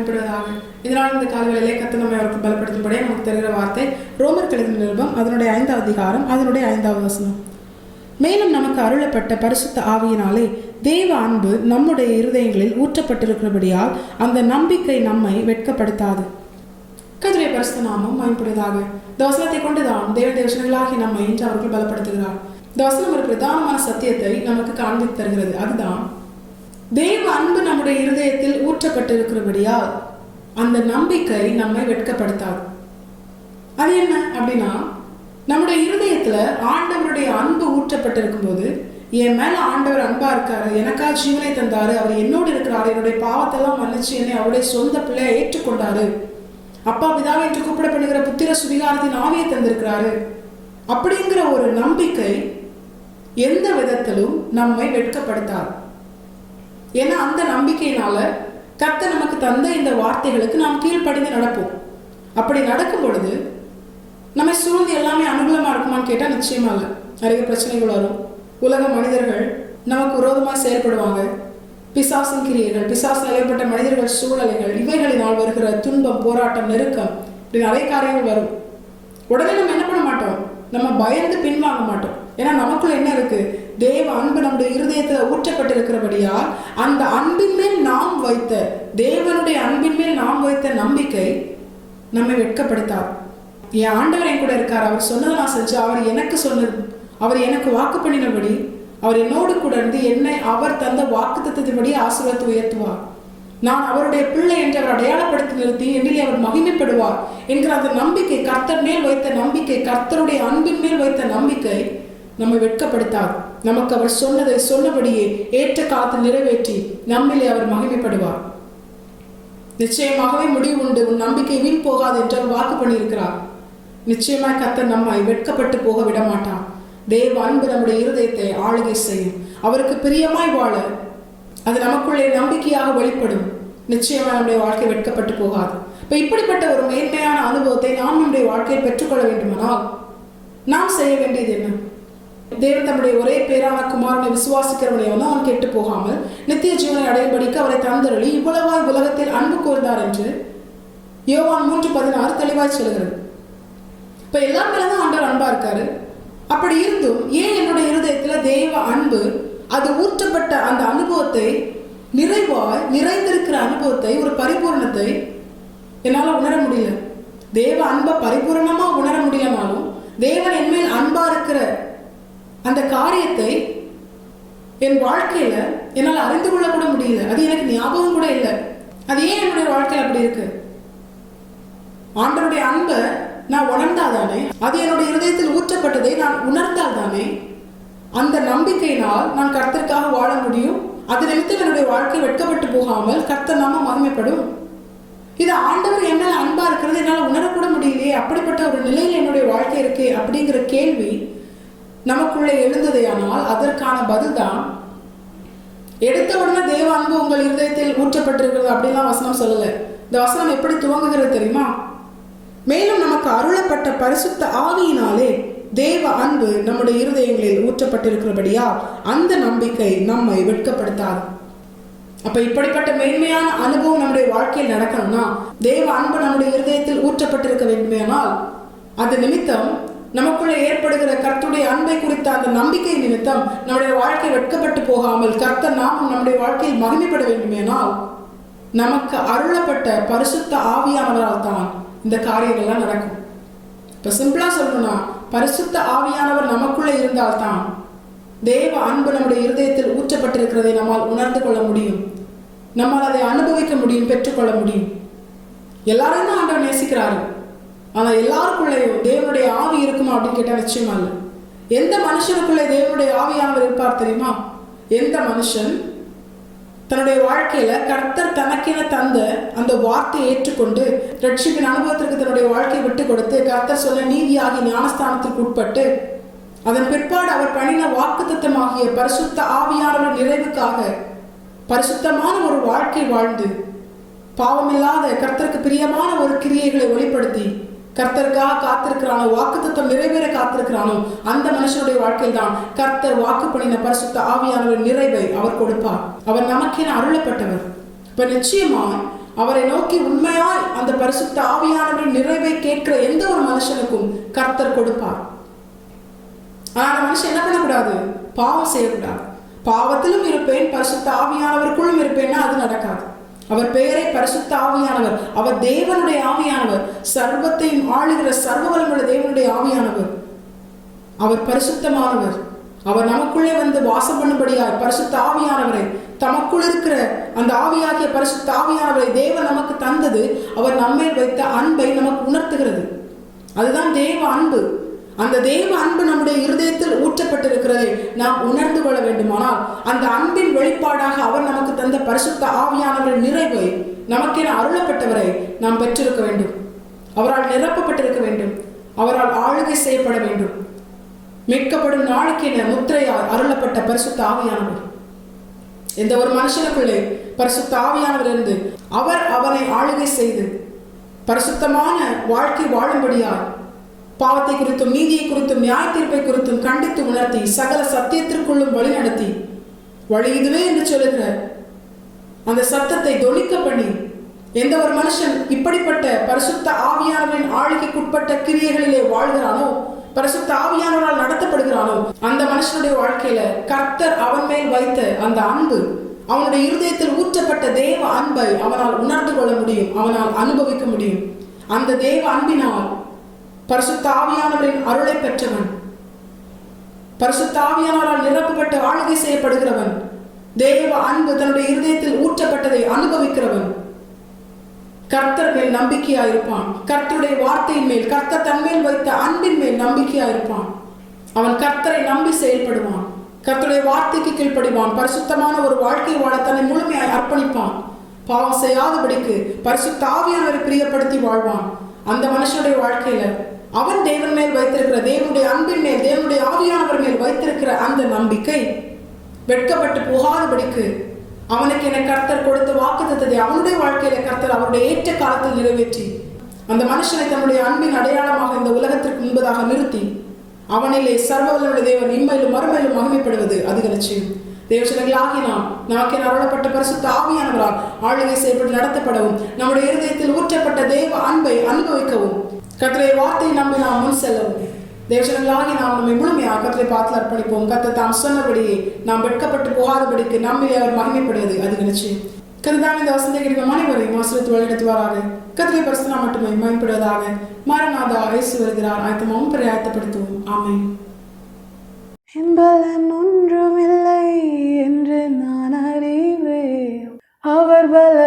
மகிமைப்படுவதாக. இதனால் இந்த காலவேளையிலே கர்த்தர் நம்மை அவருக்கு பலப்படுத்தும்படியே நமக்கு தெரிகிற வார்த்தை ரோமர் எழுதின நிருபம் அதனுடைய 5வது அதிகாரம் அதனுடைய 5வது வசனம். மேலும் நமக்கு அருளப்பட்ட பரிசுத்த ஆவியினாலே தேவ அன்பு நம்முடைய இருதயங்களில் ஊற்றப்பட்டிருக்கிறபடியால் அந்த நம்பிக்கை நம்மை வெட்கப்படுத்தாது. கர்த்தருடைய பரிசுத்த நாமம் மகிமைப்படுவதாக. இந்த வசனத்தை கொண்டுதான் தேவ தேவசனங்களாகி நம்மை இன்று அவர்கள் பலப்படுத்துகிறார். இந்த வசனம் ஒரு பிரதானமான சத்தியத்தை நமக்கு காண்பித்து தருகிறது. அதுதான் தேவ அன்பு நம்முடைய இருதயத்தில் ஊற்றப்பட்டிருக்கிறபடியால் அந்த நம்பிக்கை நம்மை வெட்கப்படுத்தாது. அது என்ன அப்படின்னா, நம்முடைய இருதயத்துல ஆண்டவருடைய அன்பு ஊற்றப்பட்டிருக்கும் போது, என் மேல ஆண்டவர் அன்பா இருக்காரு, எனக்கா ஜீவனை தந்தாரு, அவர் என்னோடு இருக்கிறாரு, என்னுடைய பாவத்தெல்லாம் மன்னிச்சு என்னை அவருடைய சொந்த பிள்ளையை ஏற்றுக்கொண்டாரு, அப்பா பிதாவை என்று கூப்பிடப்படுகிற புத்திர சுவிகாரத்தின் ஆவியை தந்திருக்கிறாரு அப்படிங்கிற ஒரு நம்பிக்கை எந்த விதத்திலும் நம்மை வெட்கப்படுத்தாது. ஏன்னா அந்த நம்பிக்கையினால கர்த்தர் நமக்கு தந்த இந்த வார்த்தைகளுக்கு நாம் கீழ்ப்படிந்து நடப்போம். அப்படி நடக்கும் பொழுது நம்மை சூழ்ந்து எல்லாமே அனுகூலமா இருக்குமான்னு கேட்டால் நிச்சயமா இல்லை. நிறைய பிரச்சனைகள் வரும். உலக மனிதர்கள் நமக்கு விரோதமாக செயல்படுவாங்க. பிசாசின் கிரியைகள், பிசாசு நிலைப்பட்ட மனிதர்கள், சூழ்நிலைகள், இவைகளினால் வருகிற துன்பம், போராட்டம், நெருக்கம், இப்படி நிறைய காரியங்கள் வரும். உடனே நம்ம என்ன பண்ண மாட்டோம், நம்ம பயந்து பின்வாங்க மாட்டோம். ஏன்னா நமக்குள்ள என்ன இருக்கு, தேவ அன்பு நம்முடைய இருதயத்துல ஊற்றப்பட்டிருக்கிறபடியால் அந்த அன்பின் மேல் நாம் வைத்த, தேவனுடைய அன்பின் மேல் நாம் வைத்த நம்பிக்கை நம்மை வெட்கப்படுத்தார். என் ஆண்டவர் என் கூட இருக்கார், அவர் சொன்னதை நான் செஞ்சு, அவர் எனக்கு சொன்னது, அவர் எனக்கு வாக்கு பண்ணினபடி, அவர் என்னோடு கூட இருந்து என்னை அவர் தந்த வாக்கு தத்துவத்தின்படி ஆசீர்வாதத்தை உயர்த்துவார். நான் அவருடைய பிள்ளை என்று அவர் அடையாளப்படுத்தி நிறுத்தி என்னிலே அவர் மகிமைப்படுவார் என்கிற அந்த நம்பிக்கை, கர்த்தர் மேல் வைத்த நம்பிக்கை, கர்த்தருடைய அன்பின் மேல் வைத்த நம்பிக்கை நம்மை வெட்கப்படுத்தார். நமக்கு அவர் சொன்னதை சொன்னபடியே ஏற்ற காலத்தில் நிறைவேற்றி நம்மிலே அவர் மகிமைப்படுவார். நிச்சயமாகவே முடிவு உண்டு, உன் நம்பிக்கை வீண் போகாது என்று அவர் வாக்கு பண்ணியிருக்கிறார். நிச்சயமாய் கர்த்தர் நம்மை வெட்கப்பட்டு போக விட மாட்டார். தேவ அன்பு நம்முடைய இருதயத்தை ஆளுகை செய்யும். அவருக்கு பிரியமாய் வாழ அது நமக்குள்ளே நம்பிக்கையாக வெளிப்படும். நிச்சயமாக நம்முடைய வாழ்க்கை வெட்கப்பட்டு போகாது. இப்ப இப்படிப்பட்ட ஒரு மேன்மையான அனுபவத்தை நாம் நம்முடைய வாழ்க்கையை பெற்றுக்கொள்ள வேண்டுமானால் நாம் செய்ய வேண்டியது என்ன? தேவன் தம்முடைய ஒரே பேரான குமாரனை விசுவாசிக்கிறவனையோ அவன் கெட்டு போகாமல் நித்திய ஜீவனை அடையும்படிக்கு அவரை தந்தருளி இவ்வளவாய் உலகத்தில் அன்பு கூர்ந்தார் என்று யோவான் 3:16 தெளிவாய் சொல்கிறது. இப்ப எல்லார் மேலதான் ஆண்டவர் அன்பா இருக்காரு. அப்படி இருந்தும் ஏன் என்னுடைய இருதயத்துல தேவ அன்பு, அது ஊற்றப்பட்ட அந்த அனுபவத்தை, நிறைவாய் நிறைந்திருக்கிற அனுபவத்தை, ஒரு பரிபூர்ணத்தை என்னால உணர முடியல? தேவ அன்பை பரிபூர்ணமா உணர முடியலனாலும் தேவன் என்மேல் அன்பா இருக்கிற அந்த காரியத்தை என் வாழ்க்கையில என்னால் அறிந்து கொள்ள கூட முடியல. அது எனக்கு ஞாபகம் கூட இல்லை. அது ஏன் என்னுடைய வாழ்க்கையில் அப்படி இருக்கு? ஆண்டவருடைய அன்பை நான் உணர்ந்தாதானே, அது என்னுடைய இருதயத்தில் ஊற்றப்பட்டதை நான் உணர்ந்தால் தானே அந்த நம்பிக்கையினால் நான் கர்த்தருக்காக வாழ முடியும். அது நிமித்தம் என்னுடைய வாழ்க்கை வெட்கப்பட்டு போகாமல் கர்த்தர் நாம மகிமைப்படும். இது ஆண்டவர் என்னால் அன்பா இருக்கிறது என்னால் உணரக்கூட முடியலையே, அப்படிப்பட்ட ஒரு நிலையில் என்னுடைய வாழ்க்கை இருக்கே அப்படிங்கிற கேள்வி நமக்குள்ளே எழுந்ததையானால் அதற்கான பதில் தான், எடுத்த உடனே தேவ அன்பு உங்கள் இருதயத்தில் ஊற்றப்பட்டிருக்கிறது அப்படின்லாம் வசனம் சொல்லல. இந்த வசனம் எப்படி துவங்குகிறது தெரியுமா? மேலும் நமக்கு அருளப்பட்ட பரிசுத்த ஆவியினாலே தேவ அன்பு நம்முடைய இருதயங்களில் ஊற்றப்பட்டிருக்கிறபடியா அந்த நம்பிக்கை நம்மை வெட்கப்படுத்தாது. அப்ப இப்படிப்பட்ட மேன்மையான அனுபவம் நம்முடைய வாழ்க்கையில் நடக்கணும்னா தேவ அன்பு நம்முடைய இருதயத்தில் ஊற்றப்பட்டிருக்க வேண்டுமேனால் அது நிமித்தம் நமக்குள்ள ஏற்படுகிற கர்த்தருடைய அன்பை குறித்த அந்த நம்பிக்கை நிமித்தம் நம்முடைய வாழ்க்கை வெட்கப்பட்டு போகாமல் கர்த்தர் நாமும் நம்முடைய வாழ்க்கையில் மகிமைப்பட வேண்டுமேனால் நமக்கு அருளப்பட்ட பரிசுத்த ஆவியானவரால் தான் இந்த காரியங்கள்லாம் நடக்கும். இப்ப சிம்பிளா சொல்லணும்னா, பரிசுத்த ஆவியானவர் நமக்குள்ள இருந்தால்தான் தேவ அன்பு நம்முடைய இருதயத்தில் ஊற்றப்பட்டிருக்கிறதை நம்மால் உணர்ந்து கொள்ள முடியும். நம்மால் அதை அனுபவிக்க முடியும், பெற்றுக்கொள்ள முடியும். எல்லாரையும் தான் ஆண்டவர் நேசிக்கிறாரு. ஆனா எல்லாருக்குள்ளேயும் தேவனுடைய ஆவி இருக்குமா அப்படின்னு கேட்டா நிச்சயமா இல்லை. எந்த மனுஷனுக்குள்ளே தேவனுடைய ஆவியானவர் இருப்பார் தெரியுமா? எந்த மனுஷன் தன்னுடைய வாழ்க்கையில கர்த்தர் தனக்கென தந்த அந்த வார்த்தையை ஏற்றுக்கொண்டு ரட்சிப்பின் அனுபவத்திற்கு தன்னுடைய வாழ்க்கையை விட்டு கொடுத்து கர்த்தர் சொல்ல நீதியாகி ஞானஸ்தானத்திற்கு உட்பட்டு அதன் பிற்பாடு அவர் பண்ணின வாக்குத்தத்தமாகிய பரிசுத்த ஆவியானவர் நிறைவுக்காக பரிசுத்தமான ஒரு வாழ்க்கை வாழ்ந்து பாவமில்லாத கர்த்தருக்கு பிரியமான ஒரு கிரியைகளை வெளிப்படுத்தி கர்த்தருக்காக காத்திருக்கிறானோ, வாக்குத்தத்தம் நிறைவேற காத்திருக்கிறானோ, அந்த மனுஷனுடைய வாழ்க்கையில் தான் கர்த்தர் வாக்கு பண்ணின பரிசுத்த ஆவியானவர் நிறைவை அவர் கொடுப்பார். அவர் நமக்கென அருளப்பட்டவர். இப்ப நிச்சயமா அவரை நோக்கி உண்மையாய் அந்த பரிசுத்த ஆவியானவரின் நிறைவை கேட்கிற எந்த ஒரு மனுஷனுக்கும் கர்த்தர் கொடுப்பார். ஆனா அந்த மனுஷன் என்ன பண்ணக்கூடாது? பாவம் செய்யக்கூடாது. பாவத்திலும் இருப்பேன், பரிசுத்த ஆவியானவருக்குள்ளும் இருப்பேன்னா அது நடக்காது. அவர் பெயரை பரிசுத்த ஆவியானவர். அவர் தேவனுடைய ஆவியானவர், சர்வத்தையும் ஆளுகிற சர்வவல்லமுள்ள தேவனுடைய ஆவியானவர். அவர் பரிசுத்தமானவர். அவர் நமக்குள்ளே வந்து வாசம் பண்ணும்படியாய் பரிசுத்த ஆவியானவரை, தமக்குள் இருக்கிற அந்த ஆவியாகிய பரிசுத்த ஆவியானவரை தேவன் நமக்கு தந்தது அவர் நம்மேல் வைத்த அன்பை நமக்கு உணர்த்துகிறது. அதுதான் தேவ அன்பு. அந்த தேவ அன்பு நம்முடைய இருதயத்தில் ஊற்றப்பட்டிருக்கிறதை நாம் உணர்ந்து கொள்ள வேண்டுமானால் அந்த அன்பின் வெளிப்பாடாக அவர் நமக்கு தந்த பரிசுத்த ஆவியானவரின் நிறைவை, நமக்கென அருளப்பட்டவரை நாம் பெற்றிருக்க வேண்டும். அவரால் நிரப்பப்பட்டிருக்க வேண்டும். அவரால் ஆளுகை செய்யப்பட வேண்டும். மீட்கப்படும் நாளுக்கென முத்திரையால் அருளப்பட்ட பரிசுத்த ஆவியானவர். எந்த ஒரு மனுஷனுக்குள்ளே பரிசுத்த ஆவியானவர் இருந்து அவர் அவனை ஆளுகை செய்து பரிசுத்தமான வாழ்க்கை வாழும்படியால் பாவத்தை குறித்தும் நீதியை குறித்தும் நியாய தீர்ப்பை குறித்தும் கண்டித்து உணர்த்தி சகல சத்தியத்திற்குள்ளும் வழி நடத்தி, வழி இதுவே என்று சொல்லுகிற அந்த சத்தத்தை தொனிக்க பண்ணி, எந்த ஒரு மனுஷன் இப்படிப்பட்ட பரிசுத்த ஆவியானவரின் ஆளுகைக்குட்பட்ட கிரியைகளிலே வாழ்கிறானோ, பரிசுத்த ஆவியானவரால் நடத்தப்படுகிறானோ, அந்த மனுஷனுடைய வாழ்க்கையில கர்த்தர் அவன் மேல் வைத்த அந்த அன்பு, அவனுடைய இருதயத்தில் ஊற்றப்பட்ட தேவ அன்பை அவனால் உணர்ந்து கொள்ள முடியும், அவனால் அனுபவிக்க முடியும். அந்த தேவ அன்பினால் பரிசுத்த ஆவியானவரின் அருளை பெற்றவன், பரிசுத்த ஆவியானவரால் நிரப்பப்பட்ட ஆளுகை செய்யப்படுகிறவன், தேவ அன்பு தன்னுடைய இருதயத்தில் ஊற்றப்பட்டதை அனுபவிக்கிறவன் கர்த்தர் மேல் நம்பிக்கையாயிருப்பான். கர்த்தருடைய வார்த்தையின் மேல், கர்த்தர் தன்மேல் வைத்த அன்பின் மேல் நம்பிக்கையாயிருப்பான். அவன் கர்த்தரை நம்பி செயல்படுவான். கர்த்தருடைய வார்த்தைக்கு கீழ்ப்படிவான். பரிசுத்தமான ஒரு வாழ்க்கை வாழ தன்னை முழுமையாய் அர்ப்பணிப்பான். பாவம் செய்யாதபடிக்கு பரிசுத்த ஆவியானவரை பிரியப்படுத்தி வாழ்வான். அந்த மனுஷனுடைய வாழ்க்கையில அவன் தேவன் மேல் வைத்திருக்கிற, தேவனுடைய அன்பின் மேல், தேவனுடைய ஆவியானவர் மேல் வைத்திருக்கிற அந்த நம்பிக்கை வெட்கப்பட்டு போகாதபடிக்கு அவனுக்கு என கர்த்தர் கொடுத்த வாக்குத்தத்தத்தை அவனுடைய வாழ்க்கையில கர்த்தர் அவருடைய ஏற்ற காலத்தில் நிறைவேற்றி அந்த மனுஷனை தன்னுடைய அன்பின் அடையாளமாக இந்த உலகத்திற்கு முன்பதாக நிறுத்தி அவனிலே சர்வவல்லமுள்ள தேவன் இம்மையிலும் மறுமையிலும் மகிமைப்படுவது அதிக நிச்சயம். தேவசனங்களாகி நாம் நமக்கென அருளப்பட்ட பரிசுத்த ஆவியானவரால் ஆளுகை செய்யப்பட்டு நடத்தப்படவும், நம்முடைய இருதயத்தில் ஊற்றப்பட்ட தேவ அன்பை அனுபவிக்கவும், கர்த்தருடைய வார்த்தையை நம்பி நாம் முன் செல்லவும், தேவசனங்களாகி நாம் நம்மை முழுமையாக கர்த்தருடைய பாதத்தில் அர்ப்பணிப்போம். கர்த்தர் தாம் சொன்னபடியே நாம் வெட்கப்பட்டு போகாதபடிக்கு நம்மிலே அவர் மகிமைப்படுவது அதிக நிச்சயம். கர்த்தர் இந்த வசந்தை கிடைக்கும் அனைவரையும் ஆசிரியத்து வழிநடத்துவாராக. கர்த்தருடைய பரிசுத்தம் மட்டுமே மகிமைப்படுவதாக. மாரநாதா இயேசு வருகிறார். ஆயத்தமாகவும் பிரயாயத்தப்படுத்துவோம். ஆமென். பலன் ஒன்றுமில்லை என்று நான் அறிவேன், அவர் பல